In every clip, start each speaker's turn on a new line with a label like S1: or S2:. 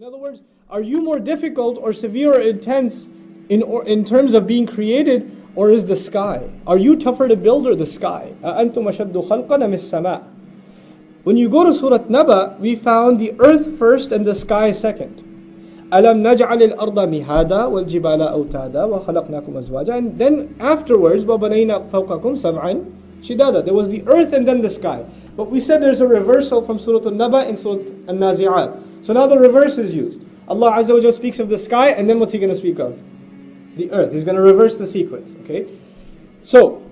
S1: In other words, are you more difficult or severe or intense in terms of being created, or is the sky? Are you tougher to build or the sky? أَأَنْتُمْ أَشَدُّ خَلْقًا أَمِ السَّمَاءِ? When you go to Surah Naba, we found the earth first and the sky second. أَلَمْ نَجْعَلِ الْأَرْضَ مِهَادًا وَالْجِبَالَ أَوْتَادًا وَخَلَقْنَاكُمْ أَزْوَاجًا. And then afterwards, وَبَنَيْنَا فَوْقَكُمْ سَبْعًا شِدَادًا. There was the earth and then the sky. But we said there's a reversal from Surah Naba in Surah An-Nazi'at. So now the reverse is used. Allah Azza wa Jalla speaks of the sky, and then what's He going to speak of? The earth. He's going to reverse the sequence. Okay? So,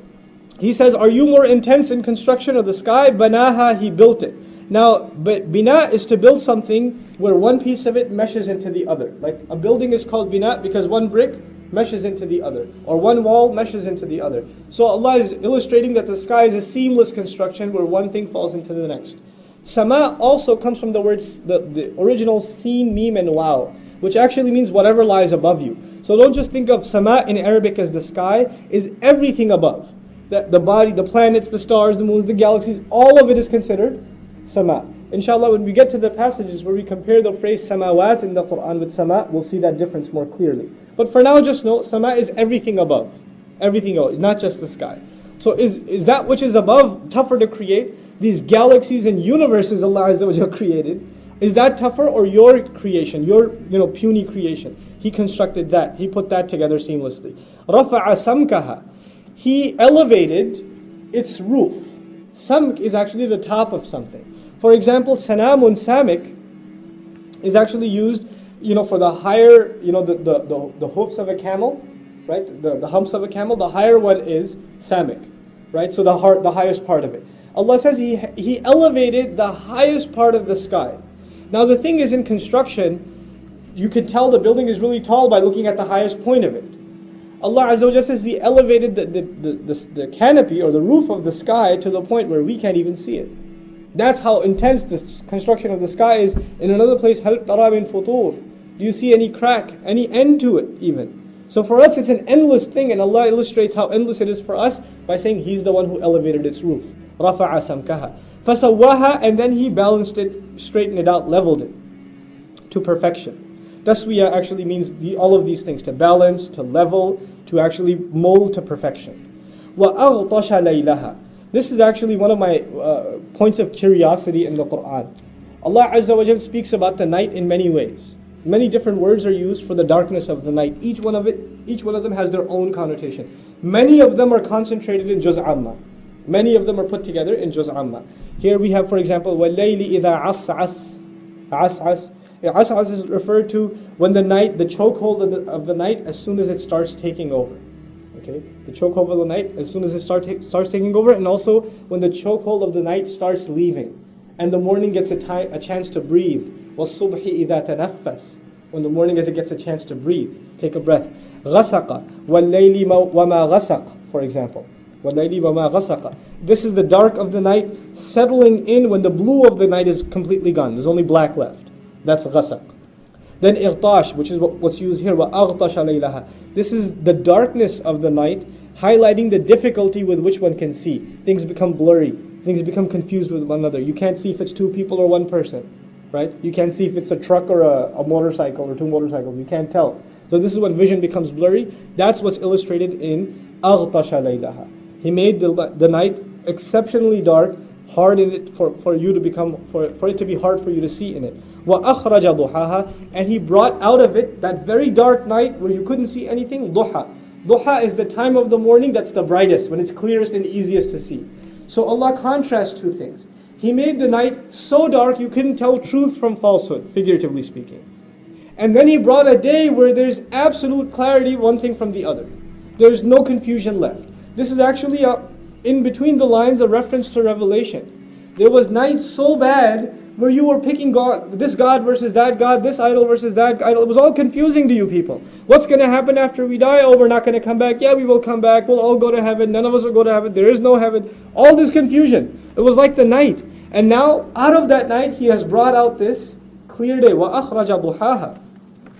S1: He says, are you more intense in construction of the sky? Banaha, He built it. Now, but bina is to build something where one piece of it meshes into the other. Like a building is called bina because one brick meshes into the other, or one wall meshes into the other. So Allah is illustrating that the sky is a seamless construction where one thing falls into the next. Sama also comes from the words, the original sin, mim, and waw, which actually means whatever lies above you. So don't just think of sama in Arabic as the sky, is everything above. The body, the planets, the stars, the moons, the galaxies, all of it is considered sama. Inshallah, when we get to the passages where we compare the phrase samawat in the Quran with sama, we'll see that difference more clearly. But for now, just know, sama is everything above. Everything else, not just the sky. So is that which is above tougher to create? These galaxies and universes Allah Azza wa Jalla created, is that tougher, or your creation, your puny creation? He constructed that. He put that together seamlessly. رَفَعَ سَمْكَهَا. He elevated its roof. Samk is actually the top of something. For example, sanamun samik is actually used, for the higher, the hoofs of a camel, right? The humps of a camel. The higher one is samik, right? So the highest part of it. Allah says He elevated the highest part of the sky. Now the thing is, in construction, you could tell the building is really tall by looking at the highest point of it. Allah Azza wa Jalla says He elevated the canopy or the roof of the sky to the point where we can't even see it. That's how intense the construction of the sky is. In another place, هَلْ تَرَى مِنْ فُطُورٍ. Do you see any crack, any end to it even? So for us it's an endless thing, and Allah illustrates how endless it is for us by saying He's the one who elevated its roof. رَفَعَ سَمْكَهَا فَسَوَّاهَا. And then He balanced it, straightened it out, leveled it to perfection. Taswiyah actually means all of these things, to balance, to level, to actually mold to perfection. وَأَغْطَشَ لَيْلَهَا. This is actually one of my points of curiosity in the Quran. Allah Azza wa Jalla speaks about the night in many ways. Many different words are used for the darkness of the night. Each one of them has their own connotation. Many of them are concentrated in juz' amma. Many of them are put together in juz' amma. Here we have, for example, وَاللَّيْلِ إِذَا عَسْعَسْ. عَسْعَسْ. As'as is referred to when the night, the chokehold of the night, as soon as it starts taking over. Okay, the chokehold of the night, as soon as it starts taking over, and also when the chokehold of the night starts leaving, and the morning gets a chance to breathe. وَالصُّبْحِ إِذَا تَنَفَّسْ. When the morning, as it gets a chance to breathe, take a breath. غَسَقَ وَاللَّيْلِ وَمَا غَسَقَ, for example. وَاللَّيْلِ وَمَا غَسَقَ. This is the dark of the night settling in when the blue of the night is completely gone. There's only black left. That's ghasaq. Then ightash, which is what's used here, وَأَغْطَشَ لَيْلَهَا. This is the darkness of the night, highlighting the difficulty with which one can see. Things become blurry. Things become confused with one another. You can't see if it's two people or one person, right? You can't see if it's a truck or a motorcycle or two motorcycles. You can't tell. So this is when vision becomes blurry. That's what's illustrated in أَغْطَشَ لَيْلَهَا. He made the night exceptionally dark, hard in it for it to be hard for you to see in it. وَأَخْرَجَ ضُحَاهَا. And He brought out of it, that very dark night where you couldn't see anything, duha. Duha is the time of the morning that's the brightest, when it's clearest and easiest to see. So Allah contrasts two things. He made the night so dark you couldn't tell truth from falsehood, figuratively speaking. And then He brought a day where there's absolute clarity, one thing from the other. There's no confusion left. This is actually in between the lines a reference to Revelation. There was night so bad where you were picking this God versus that God, this idol versus that idol. It was all confusing to you people. What's going to happen after we die? Oh, we're not going to come back. Yeah, we will come back. We'll all go to heaven. None of us will go to heaven. There is no heaven. All this confusion. It was like the night. And now, out of that night, He has brought out this clear day. وَأَخْرَجَ ضُحَاهَا.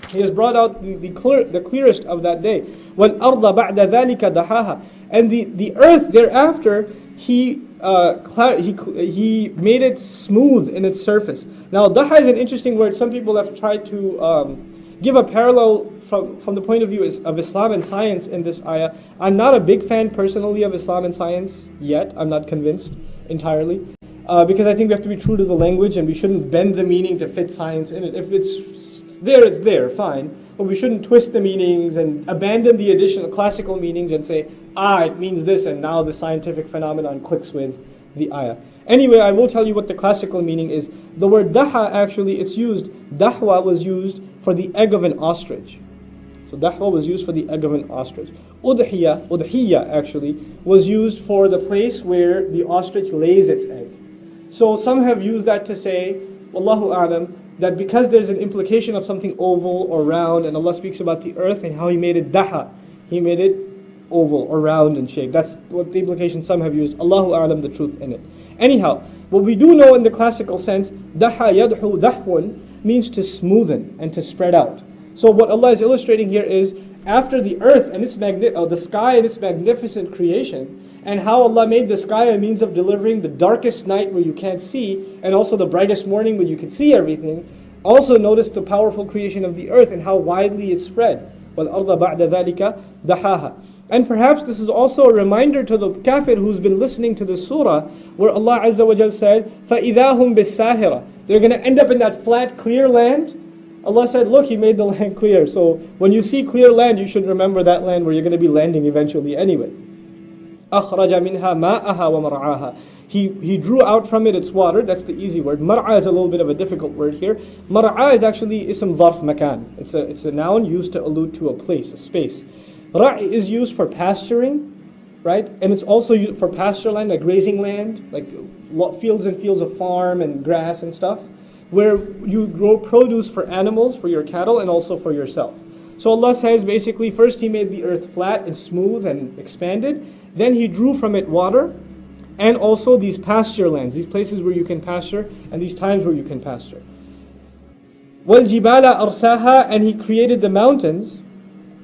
S1: He has brought out the clearest of that day. وَالْأَرْضَ بَعْدَ ذَلِكَ دَحَاهَا. And the earth thereafter, He he made it smooth in its surface. Now, daha is an interesting word. Some people have tried to give a parallel from the point of view of Islam and science in this ayah. I'm not a big fan personally of Islam and science yet. I'm not convinced entirely. Because I think we have to be true to the language and we shouldn't bend the meaning to fit science in it. If it's there, fine. But we shouldn't twist the meanings and abandon the additional classical meanings and say, it means this, and now the scientific phenomenon clicks with the ayah. Anyway, I will tell you what the classical meaning is. The word daha, actually, dahwa was used for the egg of an ostrich. So dahwa was used for the egg of an ostrich. Udhiyya actually, was used for the place where the ostrich lays its egg. So some have used that to say, Wallahu a'lam, that because there's an implication of something oval or round, and Allah speaks about the earth and how He made it daha, He made it oval or round in shape. That's what the implication some have used. Allahu a'lam, the truth in it. Anyhow, what we do know in the classical sense, daha yadhu dahwun means to smoothen and to spread out. So what Allah is illustrating here is after the earth and the sky and its magnificent creation, and how Allah made the sky a means of delivering the darkest night where you can't see, and also the brightest morning when you can see everything. Also notice the powerful creation of the earth and how widely it spread. وَالْأَرْضَ بَعْدَ ذَلِكَ دَحَاهَا. And perhaps this is also a reminder to the kafir who's been listening to this surah, where Allah Azza wa Jal said, فَإِذَا هُمْ بِالسَّاهِرَةِ. They're going to end up in that flat, clear land. Allah said, look, He made the land clear. So when you see clear land, you should remember that land where you're going to be landing eventually anyway. أخرج منها ماءها ومرعاها. He drew out from it its water. That's the easy word. Mar'a is a little bit of a difficult word here. Mar'a is actually ism dharf makan. It's a noun used to allude to a place, a space. Ra'i is used for pasturing, right? And it's also used for pasture land, like grazing land, like fields and fields of farm and grass and stuff, where you grow produce for animals, for your cattle, and also for yourself. So Allah says basically, first He made the earth flat and smooth and expanded. Then He drew from it water, and also these pasture lands, these places where you can pasture, and these times where you can pasture. وَالْجِبَالَ أَرْسَاهَا. And He created the mountains,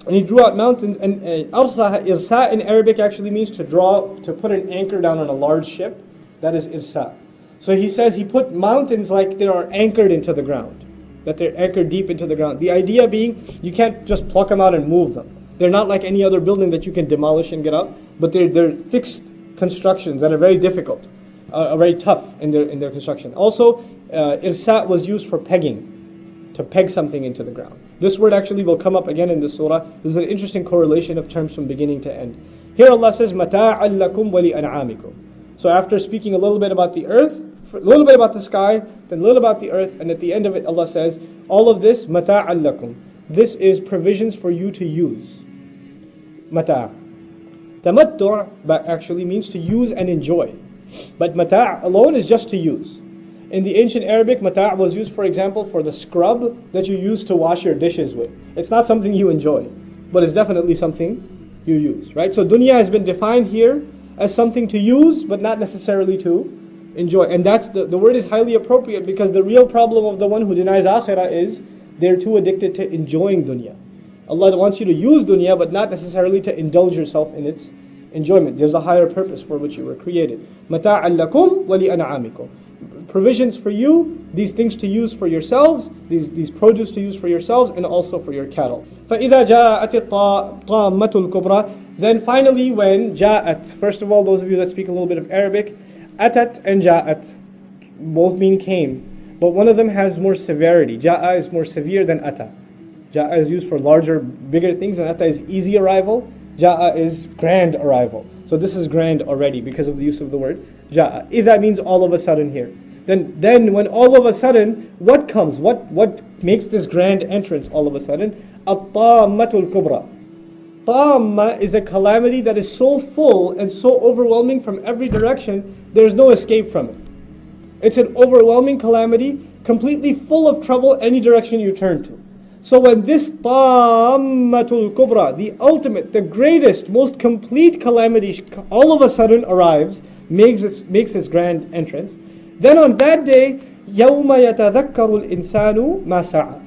S1: and He drew out mountains. And أَرْسَاهَا, irsa in Arabic actually means to put an anchor down on a large ship. That is irsa. So He says He put mountains like they are anchored into the ground, that they're anchored deep into the ground. The idea being, you can't just pluck them out and move them. They're not like any other building that you can demolish and get up, but they're fixed constructions that are very difficult, are very tough in their construction. Also, irsa was used for pegging, to peg something into the ground. This word actually will come up again in the surah. This is an interesting correlation of terms from beginning to end. Here Allah says, مَتَاعًا لَكُمْ وَلِأَنْعَامِكُمْ. So after speaking a little bit about the earth, a little bit about the sky, then a little about the earth, and at the end of it Allah says, all of this, مَتَاعًا لَكُمْ. This is provisions for you to use. Mata'. Tamattu' but actually means to use and enjoy. But mata' alone is just to use. In the ancient Arabic, mata' was used, for example, for the scrub that you use to wash your dishes with. It's not something you enjoy, but it's definitely something you use, right? So dunya has been defined here as something to use, but not necessarily to enjoy. And that's the word is highly appropriate, because the real problem of the one who denies akhirah is they're too addicted to enjoying dunya. Allah wants you to use dunya, but not necessarily to indulge yourself in its enjoyment. There's a higher purpose for which you were created. مَتَاعًا لَكُمْ وَلِأَنْعَامِكُمْ. Provisions for you, these things to use for yourselves, these produce to use for yourselves, and also for your cattle. فَإِذَا جَاءَتِ الطَّامَّةُ الْكُبْرَى. Then finally when ja'at, first of all, those of you that speak a little bit of Arabic, atat and ja'at both mean came, but one of them has more severity. Ja'a is more severe than ata. Ja'a is used for larger, bigger things, and ata is easy arrival. Ja'a is grand arrival. So this is grand already because of the use of the word ja'a. If that means all of a sudden here. Then when all of a sudden, what comes? What makes this grand entrance all of a sudden? At-tammatul kubra. Tamma is a calamity that is so full and so overwhelming from every direction, there's no escape from it. It's an overwhelming calamity, completely full of trouble any direction you turn to. So when this Tammatul Kubra, the ultimate, the greatest, most complete calamity all of a sudden arrives, makes its grand entrance, then on that day, يَوْمَ يَتَذَكَّرُ الْإِنسَانُ مَا سَعَى.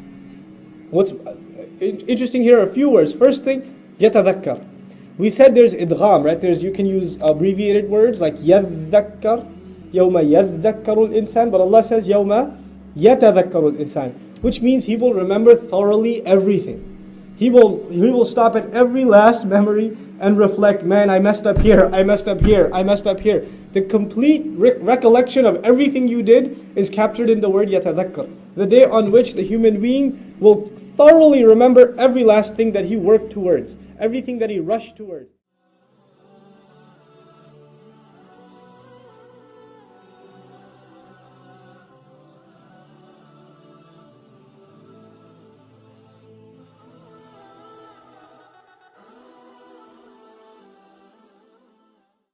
S1: What's interesting here are a few words. First thing, يَتَذَكَّر. We said there's idgham, right? You can use abbreviated words like yadhakkar, yawma yadhakkaru al-insan, but Allah says yawma yatadhakkaru al-insan, which means he will remember thoroughly everything. He will stop at every last memory and reflect, man, I messed up here, I messed up here, I messed up here. The complete recollection of everything you did is captured in the word yatadhakkar. The day on which the human being will thoroughly remember every last thing that he worked towards, everything that he rushed towards.